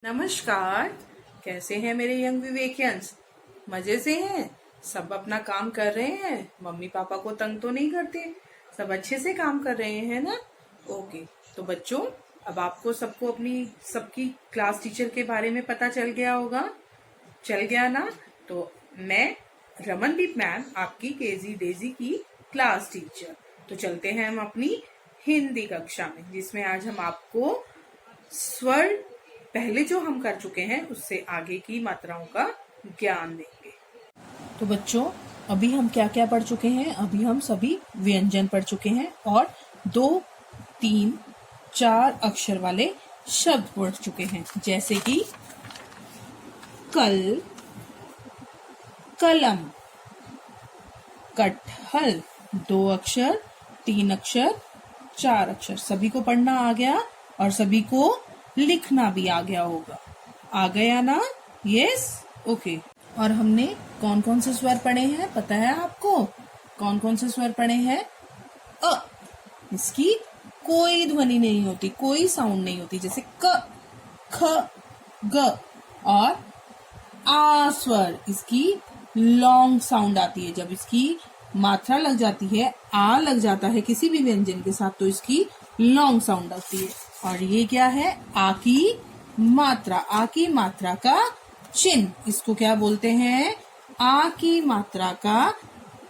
नमस्कार। कैसे हैं मेरे यंग विवेकियंस? मजे से हैं? सब अपना काम कर रहे हैं? मम्मी पापा को तंग तो नहीं करते? सब अच्छे से काम कर रहे हैं ना? ओके। तो बच्चों, अब आपको सबको सबकी क्लास टीचर के बारे में पता चल गया होगा। चल गया ना? तो मैं रमनदीप मैम, आपकी केजी डेजी की क्लास टीचर। तो चलते हैं हम अपनी हिंदी कक्षा में, जिसमें आज हम आपको स्वर पहले जो हम कर चुके हैं उससे आगे की मात्राओं का ज्ञान देंगे। तो बच्चों, अभी हम क्या क्या पढ़ चुके हैं? अभी हम सभी व्यंजन पढ़ चुके हैं और 2, 3, 4 अक्षर वाले शब्द पढ़ चुके हैं, जैसे कि कल, कलम, कटहल। 2 अक्षर, 3 अक्षर, 4 अक्षर, सभी को पढ़ना आ गया और सभी को लिखना भी आ गया होगा। आ गया ना? Yes, okay. और हमने कौन कौन से स्वर पढ़े हैं पता है आपको? कौन कौन से स्वर पढ़े हैं? अ, इसकी कोई ध्वनि नहीं होती, कोई साउंड नहीं होती, जैसे क, ख, ग। और आ स्वर, इसकी लॉन्ग साउंड आती है। जब इसकी मात्रा लग जाती है, आ लग जाता है किसी भी व्यंजन के साथ, तो इसकी लॉन्ग साउंड आती है। और ये क्या है? आ की मात्रा। आ की मात्रा का चिन्ह, इसको क्या बोलते हैं? आ की मात्रा का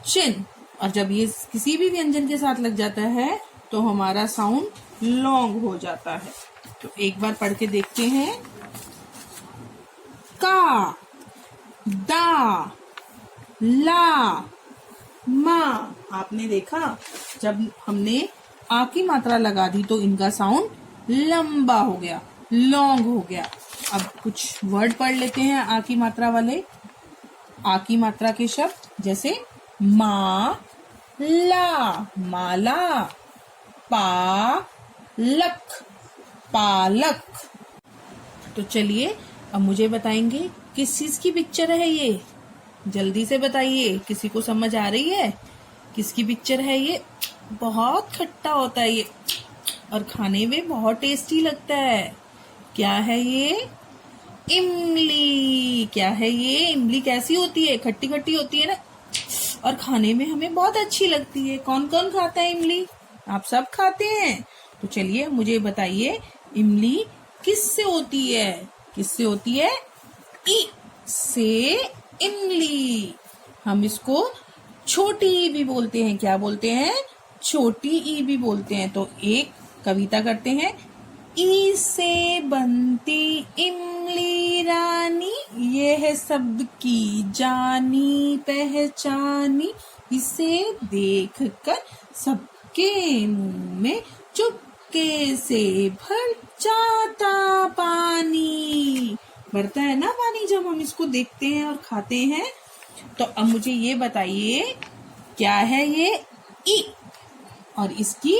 चिन्ह। और जब ये किसी भी व्यंजन के साथ लग जाता है तो हमारा साउंड लॉन्ग हो जाता है। तो एक बार पढ़ के देखते हैं। का, दा, ला, मा। आपने देखा, जब हमने आ की मात्रा लगा दी तो इनका साउंड लंबा हो गया, लॉन्ग हो गया। अब कुछ वर्ड पढ़ लेते हैं आ की मात्रा वाले। आ की मात्रा के शब्द, जैसे मा, ला, माला, पालक, पालक। तो चलिए, अब मुझे बताएंगे किस चीज की पिक्चर है ये? जल्दी से बताइए, किसी को समझ आ रही है किसकी पिक्चर है ये? बहुत खट्टा होता है ये और खाने में बहुत टेस्टी लगता है। क्या है ये? इमली। क्या है ये? इमली कैसी होती है? खट्टी खट्टी होती है ना, और खाने में हमें बहुत अच्छी लगती है। कौन कौन खाता है इमली? आप सब खाते हैं। तो चलिए मुझे बताइए, इमली किससे होती है? किससे होती है? ई से इमली। हम इसको छोटी ई भी बोलते हैं। क्या बोलते हैं? छोटी ई भी बोलते हैं। तो एक कविता करते हैं। ई से बनती इमली रानी, ये है सबकी जानी पहचानी, इसे देखकर सबके मुंह में चुपके से भर जाता पानी। बढ़ता है ना पानी जब हम इसको देखते हैं और खाते हैं। तो अब मुझे ये बताइए, क्या है ये? ई। और इसकी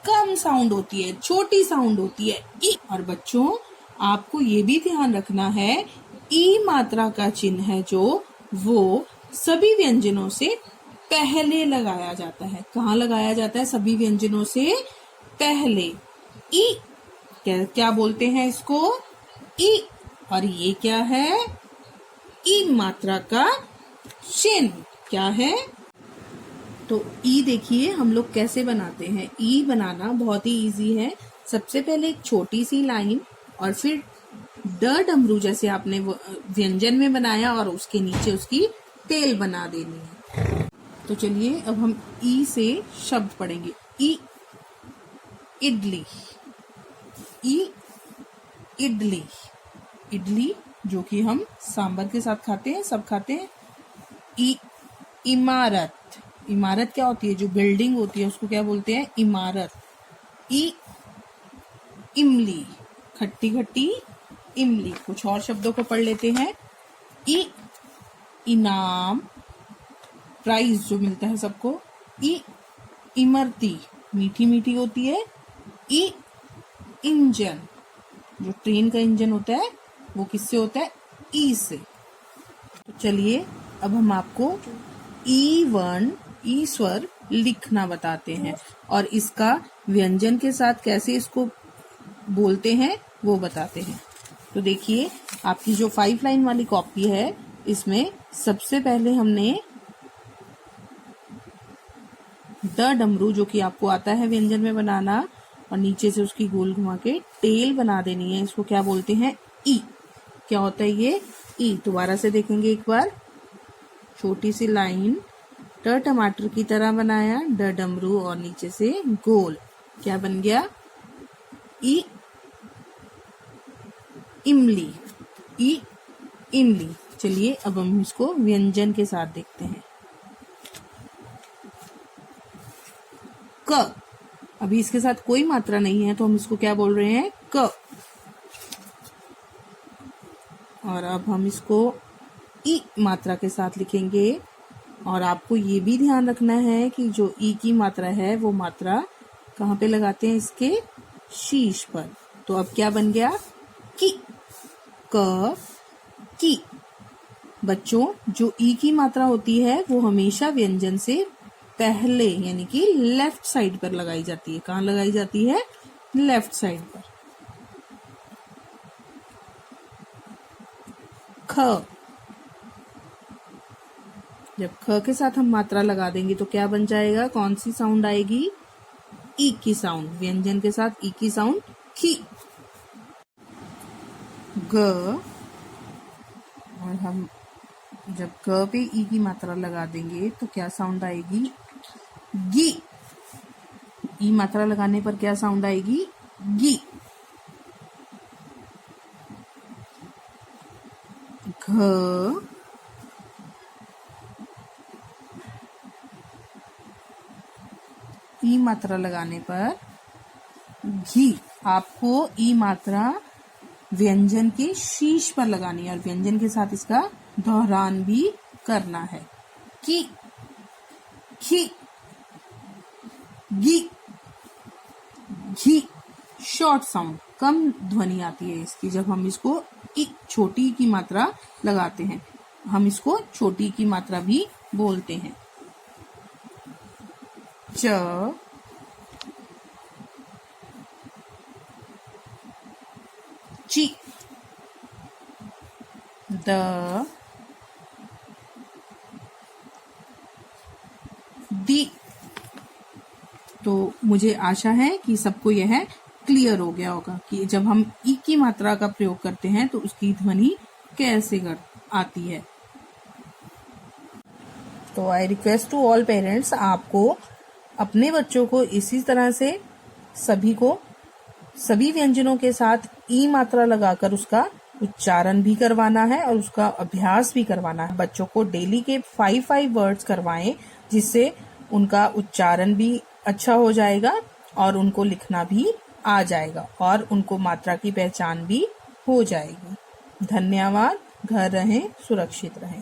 कम साउंड होती है, छोटी साउंड होती है, ई। और बच्चों, आपको ये भी ध्यान रखना है, ई मात्रा का चिन्ह है जो, वो सभी व्यंजनों से पहले लगाया जाता है। कहाँ लगाया जाता है? सभी व्यंजनों से पहले। ई। क्या बोलते हैं इसको? ई। और ये क्या है? ई मात्रा का चिन्ह। क्या है? तो ई देखिए हम लोग कैसे बनाते हैं। ई बनाना बहुत ही इजी है। सबसे पहले एक छोटी सी लाइन और फिर ड डमरू जैसे आपने व्यंजन में बनाया और उसके नीचे उसकी टेल बना देनी है। तो चलिए अब हम ई से शब्द पढ़ेंगे। ई, इडली। ई, इडली। इडली जो कि हम सांबर के साथ खाते हैं, सब खाते हैं। ई, इमारत। इमारत क्या होती है? जो बिल्डिंग होती है उसको क्या बोलते हैं? इमारत। ई, इमली। खट्टी खट्टी इमली। कुछ और शब्दों को पढ़ लेते हैं। ई, इनाम, प्राइज जो मिलता है सबको। ई, इमरती, मीठी मीठी होती है। ई, इंजन, जो ट्रेन का इंजन होता है वो किससे होता है? ई से। तो चलिए अब हम आपको ई स्वर लिखना बताते हैं और इसका व्यंजन के साथ कैसे इसको बोलते हैं वो बताते हैं। तो देखिए आपकी जो 5 लाइन वाली कॉपी है इसमें सबसे पहले हमने ड डमरू जो कि आपको आता है व्यंजन में बनाना, और नीचे से उसकी गोल घुमा के टेल बना देनी है। इसको क्या बोलते हैं? ई। क्या होता है ये? ई। दोबारा से देखेंगे एक बार। छोटी सी लाइन, ट टमाटर की तरह बनाया, ड डमरू और नीचे से गोल। क्या बन गया? ई इमली। ई इमली। चलिए अब हम इसको व्यंजन के साथ देखते हैं। क। अभी इसके साथ कोई मात्रा नहीं है तो हम इसको क्या बोल रहे हैं? क। और अब हम इसको ई मात्रा के साथ लिखेंगे। और आपको ये भी ध्यान रखना है कि जो ई की मात्रा है वो मात्रा कहाँ पे लगाते हैं? इसके शीश पर। तो अब क्या बन गया? की। क की। बच्चों, जो ई की मात्रा होती है वो हमेशा व्यंजन से पहले यानी कि लेफ्ट साइड पर लगाई जाती है। कहाँ लगाई जाती है? लेफ्ट साइड पर। ख। जब ख के साथ हम मात्रा लगा देंगे तो क्या बन जाएगा? कौन सी साउंड आएगी? ई की साउंड। व्यंजन के साथ ई की साउंड खी। ग। और हम जब ग पे ई की मात्रा लगा देंगे तो क्या साउंड आएगी? गी। ई मात्रा लगाने पर क्या साउंड आएगी? गी। घ। ई मात्रा लगाने पर घी। आपको ई मात्रा व्यंजन के शीश पर लगानी है और व्यंजन के साथ इसका दोहरान भी करना है। की, खी, गी, घी। शॉर्ट साउंड, कम ध्वनि आती है इसकी जब हम इसको एक छोटी की मात्रा लगाते हैं। हम इसको छोटी की मात्रा भी बोलते हैं। च, ची, द, दी। तो मुझे आशा है कि सबको यह क्लियर हो गया होगा कि जब हम ई की मात्रा का प्रयोग करते हैं तो उसकी ध्वनि कैसे आती है। तो I request to all parents, आपको अपने बच्चों को इसी तरह से सभी व्यंजनों के साथ ई मात्रा लगाकर उसका उच्चारण भी करवाना है और उसका अभ्यास भी करवाना है। बच्चों को डेली के 5 वर्ड्स करवाएं, जिससे उनका उच्चारण भी अच्छा हो जाएगा और उनको लिखना भी आ जाएगा और उनको मात्रा की पहचान भी हो जाएगी। धन्यवाद। घर रहें, सुरक्षित रहें।